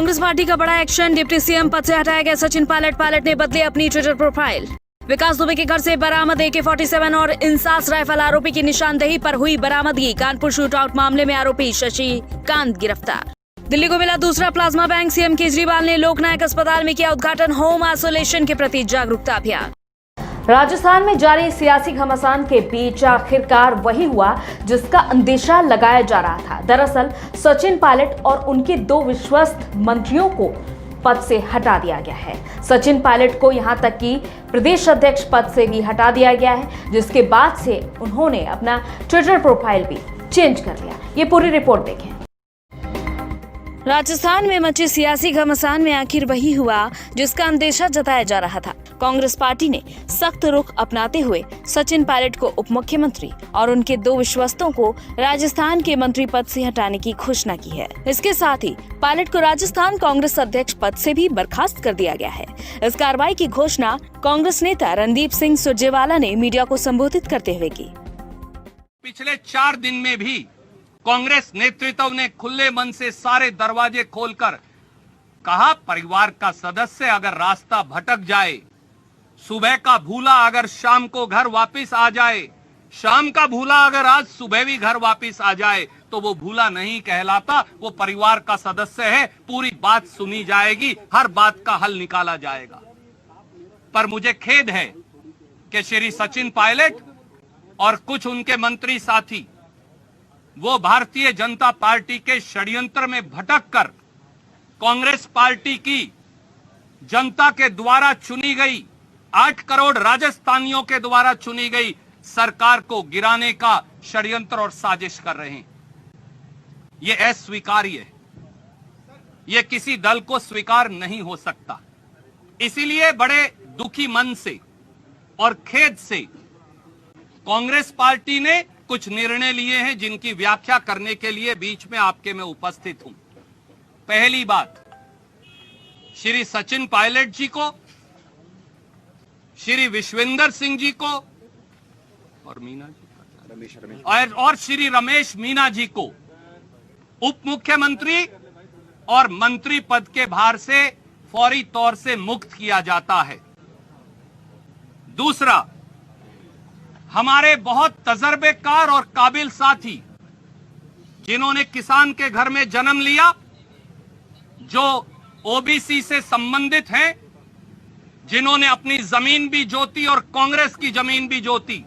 Congress party का बड़ा action, deputy CM पद से हटाए गए सचिन पायलट। पायलट ने बदली अपनी ट्विटर प्रोफाइल। विकास दुबे के घर से बरामद AK-47 और इंसास राइफल, आरोपी की निशानदेही पर हुई बरामदगी। कानपुर शूटआउट मामले में आरोपी शशिकांत गिरफ्तार। दिल्ली को मिला दूसरा प्लाज्मा बैंक, सीएम केजरीवाल ने लोकनायक अस्पताल में किया उद्घाटन। होम आइसोलेशन के प्रति जागरूकता अभियान। राजस्थान में जारी सियासी घमासान के बीच आखिरकार वही हुआ जिसका अंदेशा लगाया जा रहा था। दरअसल सचिन पायलट और उनके 2 विश्वस्त मंत्रियों को पद से हटा दिया गया है। सचिन पायलट को यहां तक कि प्रदेश अध्यक्ष पद से भी हटा दिया गया है, जिसके बाद से उन्होंने अपना ट्विटर प्रोफाइल भी चेंज कर लिया। ये पूरी रिपोर्ट देखें। राजस्थान में मचे सियासी घमासान में आखिर वही हुआ जिसका अंदेशा जताया जा रहा था। कांग्रेस पार्टी ने सख्त रुख अपनाते हुए सचिन पायलट को उप मुख्यमंत्री और उनके 2 विश्वस्तों को राजस्थान के मंत्री पद से हटाने की घोषणा की है। इसके साथ ही पायलट को राजस्थान कांग्रेस अध्यक्ष पद से भी बर्खास्त कर दिया गया है। इस कार्रवाई की घोषणा कांग्रेस नेता रणदीप सिंह सुरजेवाला ने मीडिया को संबोधित करते हुए की। पिछले 4 दिन में भी कांग्रेस नेतृत्व ने खुले मन से सारे दरवाजे खोलकर कहा, परिवार का सदस्य अगर रास्ता भटक जाए, सुबह का भूला अगर शाम को घर वापस आ जाए, शाम का भूला अगर आज सुबह भी घर वापस आ जाए, तो वो भूला नहीं कहलाता, वो परिवार का सदस्य है। पूरी बात सुनी जाएगी, हर बात का हल निकाला जाएगा। पर मुझे खेद है कि श्री सचिन पायलट और कुछ उनके मंत्री साथी वो भारतीय जनता पार्टी के षड्यंत्र में भटककर कांग्रेस पार्टी की जनता के द्वारा चुनी गई 8 करोड़ राजस्थानियों के द्वारा चुनी गई सरकार को गिराने का षड्यंत्र और साजिश कर रहे हैं। ये अस्वीकार्य है, ये किसी दल को स्वीकार नहीं हो सकता। इसीलिए बड़े दुखी मन से और खेद से कांग्रेस पार्टी ने कुछ निर्णय लिए हैं, जिनकी व्याख्या करने के लिए बीच में आपके मैं उपस्थित हूं। पहली बात, श्री सचिन पायलट जी को, श्री विश्वेंद्र सिंह जी को और मीना जी और श्री रमेश मीना जी को उप मुख्यमंत्री और मंत्री पद के भार से फौरी तौर से मुक्त किया जाता है। दूसरा, हमारे बहुत तजर्बेकार और काबिल साथी जिन्होंने किसान के घर में जन्म लिया, जो ओबीसी से संबंधित हैं, जिन्होंने अपनी जमीन भी जोती और कांग्रेस की जमीन भी जोती,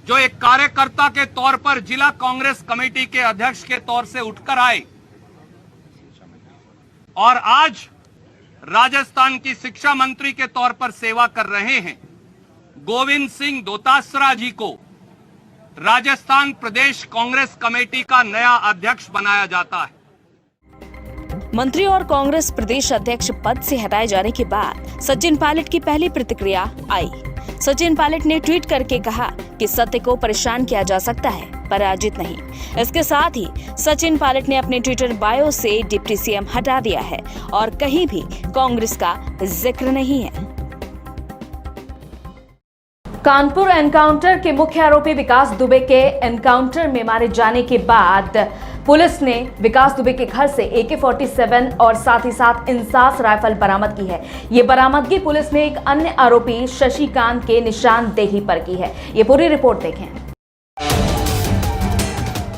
जो एक कार्यकर्ता के तौर पर जिला कांग्रेस कमेटी के अध्यक्ष के तौर से उठकर आए और आज राजस्थान की शिक्षा मंत्री के तौर पर सेवा कर रहे हैं, गोविंद सिंह दोतासरा जी को राजस्थान प्रदेश कांग्रेस कमेटी का नया अध्यक्ष बनाया जाता है। मंत्री और कांग्रेस प्रदेश अध्यक्ष पद से हटाए जाने के बाद सचिन पायलट की पहली प्रतिक्रिया आई। सचिन पायलट ने ट्वीट करके कहा कि सत्य को परेशान किया जा सकता है, पराजित नहीं। इसके साथ ही सचिन पायलट ने अपने ट्विटर बायो से डिप्टी सीएम हटा दिया है और कहीं भी कांग्रेस का जिक्र नहीं है। कानपुर एनकाउंटर के मुख्य आरोपी विकास दुबे के एनकाउंटर में मारे जाने के बाद पुलिस ने विकास दुबे के घर से AK-47 और साथ ही साथ इंसास राइफल बरामद की है। ये बरामदगी पुलिस ने एक अन्य आरोपी शशिकांत के निशानदेही पर की है। ये पूरी रिपोर्ट देखें।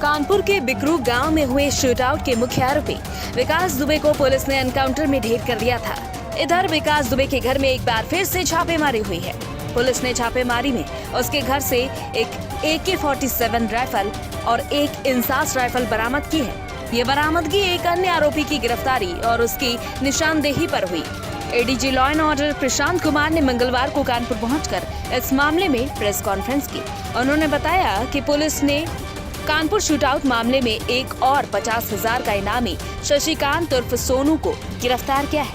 कानपुर के बिकरू गांव में हुए शूटआउट के मुख्य आरोपी विकास दुबे को पुलिस ने एनकाउंटर में ढेर कर दिया था। इधर विकास दुबे के घर में एक बार फिर से छापेमारी हुई है। पुलिस ने छापेमारी में उसके घर से एक AK-47 राइफल और एक इंसास राइफल बरामद की है। ये बरामदगी एक अन्य आरोपी की गिरफ्तारी और उसकी निशानदेही पर हुई। ADG law and order Prashant Kumar ने मंगलवार को कानपुर पहुंचकर इस मामले में प्रेस कॉन्फ्रेंस की। उन्होंने बताया कि पुलिस ने कानपुर शूटआउट मामले में एक और 50,000 का इनामी शशिकांत उर्फ सोनू को गिरफ्तार किया है।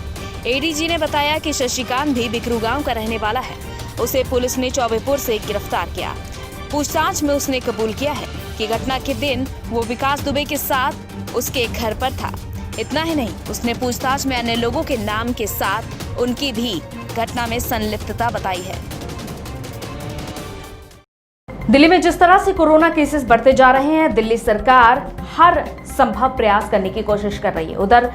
ADG ने बताया कि शशिकांत भी बिकरू गांव का रहने वाला है। उसे पुलिस ने चौबेपुर से गिरफ्तार किया। पूछताछ में उसने कबूल किया है कि घटना के दिन वो विकास दुबे के साथ उसके घर पर था। इतना ही नहीं, उसने पूछताछ में अन्य लोगों के नाम के साथ उनकी भी घटना में संलिप्तता बताई है। दिल्ली में जिस तरह से कोरोना केसेस बढ़ते जा रहे हैं, दिल्ली सरकार हर संभव प्रयास करने की कोशिश कर रही है। उधर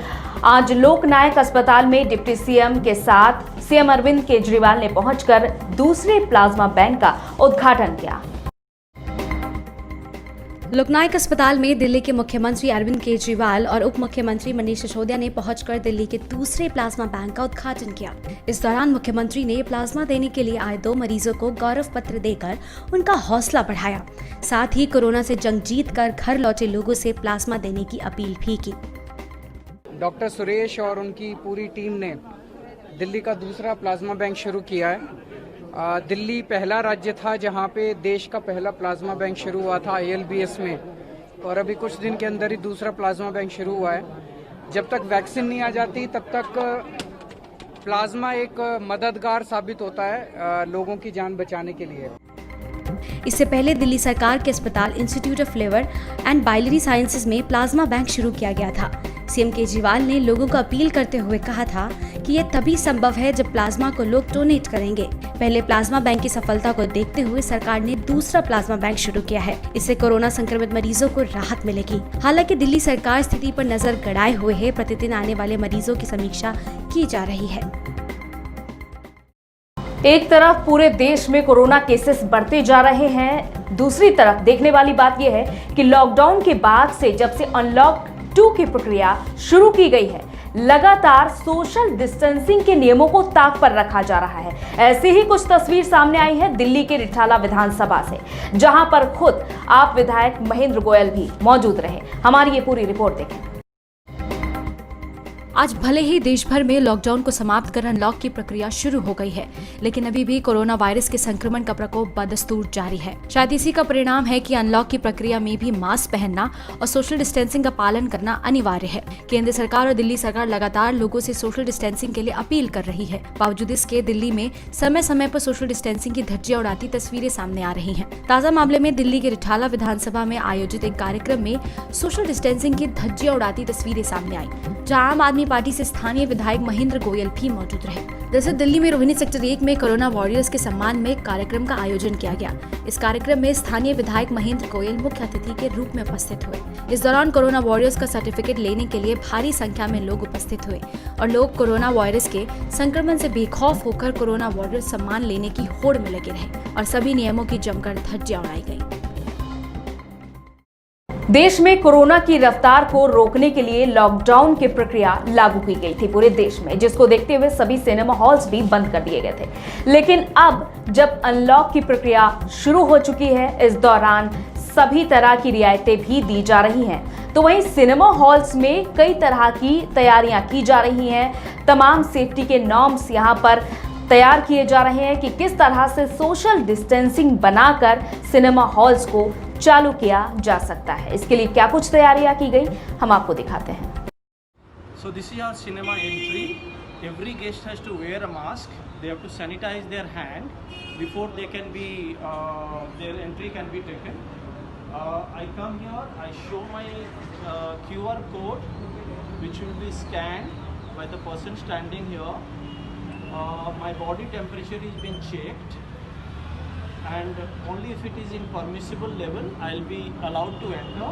आज लोकनायक अस्पताल में डिप्टी सीएम के साथ सीएम अरविंद केजरीवाल ने पहुंचकर दूसरे प्लाज्मा बैंक का उद्घाटन किया। लोकनायक अस्पताल में दिल्ली के मुख्यमंत्री अरविंद केजरीवाल और उप मुख्यमंत्री मनीष सिसोदिया ने पहुंचकर दिल्ली के दूसरे प्लाज्मा बैंक का उद्घाटन किया। इस दौरान मुख्यमंत्री ने प्लाज्मा देने के लिए आए 2 मरीजों को गौरव पत्र देकर उनका हौसला बढ़ाया। साथ ही कोरोना से जंग जीत कर घर लौटे लोगों से प्लाज्मा देने की अपील भी की। डॉक्टर सुरेश और उनकी पूरी टीम ने दिल्ली का दूसरा प्लाज्मा बैंक शुरू किया है। दिल्ली पहला राज्य था जहां पे देश का पहला प्लाज्मा बैंक शुरू हुआ था ILBS में, और अभी कुछ दिन के अंदर ही दूसरा प्लाज्मा बैंक शुरू हुआ है। जब तक वैक्सीन नहीं आ जाती तब तक प्लाज्मा एक मददगार साबित होता है लोगों की जान बचाने के लिए। इससे पहले दिल्ली सरकार के अस्पताल institute of liver and biliary sciences में प्लाज्मा बैंक शुरू किया गया था। सीएम केजरीवाल ने लोगों को अपील करते हुए कहा था कि ये तभी संभव है जब प्लाज्मा को लोग डोनेट करेंगे। पहले प्लाज्मा बैंक की सफलता को देखते हुए सरकार ने दूसरा प्लाज्मा बैंक शुरू किया है। इससे कोरोना संक्रमित मरीजों को राहत मिलेगी। हालांकि दिल्ली सरकार स्थिति पर नजर गड़ाए हुए है। प्रतिदिन आने वाले मरीजों की समीक्षा की जा रही है। एक तरफ पूरे देश में कोरोना केसेस बढ़ते जा रहे हैं, दूसरी तरफ देखने वाली बात यह है कि लॉकडाउन के बाद से जब से अनलॉक 2 की प्रक्रिया शुरू की गई है, लगातार सोशल डिस्टेंसिंग के नियमों को ताक पर रखा जा रहा है। ऐसी ही कुछ तस्वीर सामने आई है दिल्ली के रिठाला विधानसभा से, जहां पर खुद आप विधायक महेंद्र गोयल भी मौजूद रहे। हमारी ये पूरी रिपोर्ट देखें। आज भले ही देश भर में लॉकडाउन को समाप्त कर अनलॉक की प्रक्रिया शुरू हो गई है, लेकिन अभी भी कोरोना वायरस के संक्रमण का प्रकोप बदस्तूर जारी है। शायद इसी का परिणाम है कि अनलॉक की प्रक्रिया में भी मास्क पहनना और सोशल डिस्टेंसिंग का पालन करना अनिवार्य है। केंद्र सरकार और दिल्ली सरकार लगातार लोगों से सोशल डिस्टेंसिंग के लिए अपील कर रही है। बावजूद इसके दिल्ली में समय समय पर सोशल डिस्टेंसिंग की धज्जियां उड़ाती तस्वीरें सामने आ रही हैं। ताजा मामले में दिल्ली के रिठाला विधानसभा में आयोजित एक कार्यक्रम में सोशल डिस्टेंसिंग की धज्जियां उड़ाती तस्वीरें सामने आई, जहां आम आदमी पार्टी से स्थानीय विधायक महेंद्र गोयल भी मौजूद रहे। दरअसल दिल्ली में रोहिणी सेक्टर 1 में कोरोना वॉरियर्स के सम्मान में एक कार्यक्रम का आयोजन किया गया। इस कार्यक्रम में स्थानीय विधायक महेंद्र गोयल मुख्य अतिथि के रूप में उपस्थित हुए। इस दौरान कोरोना वॉरियर्स का सर्टिफिकेट लेने के लिए भारी संख्या में लोग उपस्थित हुए और लोग कोरोना वायरस के संक्रमण से बेखौफ होकर कोरोना वॉरियर्स सम्मान लेने की होड़ में लगे रहे और सभी नियमों की जमकर धज्जियां उड़ाई गई। देश में कोरोना की रफ्तार को रोकने के लिए लॉकडाउन की प्रक्रिया लागू की गई थी पूरे देश में, जिसको देखते हुए सभी सिनेमा हॉल्स भी बंद कर दिए गए थे। लेकिन अब जब अनलॉक की प्रक्रिया शुरू हो चुकी है, इस दौरान सभी तरह की रियायतें भी दी जा रही हैं। तो वहीं सिनेमा हॉल्स में कई तरह की तैयारियां की जा रही हैं। तमाम सेफ्टी के नॉर्म्स यहां पर तैयार किए जा रहे हैं कि किस तरह से सोशल डिस्टेंसिंग बनाकर सिनेमा हॉल्स को चालू किया जा सकता है। इसके लिए क्या कुछ तैयारियां की गई, हम आपको दिखाते हैं। So this is our cinema entry. Every guest has to wear a mask. They have to sanitize their hand before they can be their entry can be taken. I come here. I show my QR code, which will be scanned by the person standing here. My body temperature is being checked, and only if it is in permissible level I'll be allowed to enter.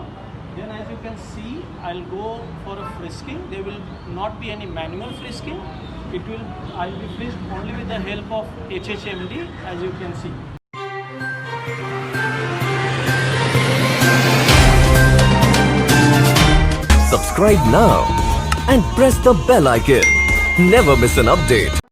Then as you can see, I'll go for a frisking. There will not be any manual frisking. I'll be frisked only with the help of HHMD, as you can see. Subscribe now and press the bell icon. Never miss an update.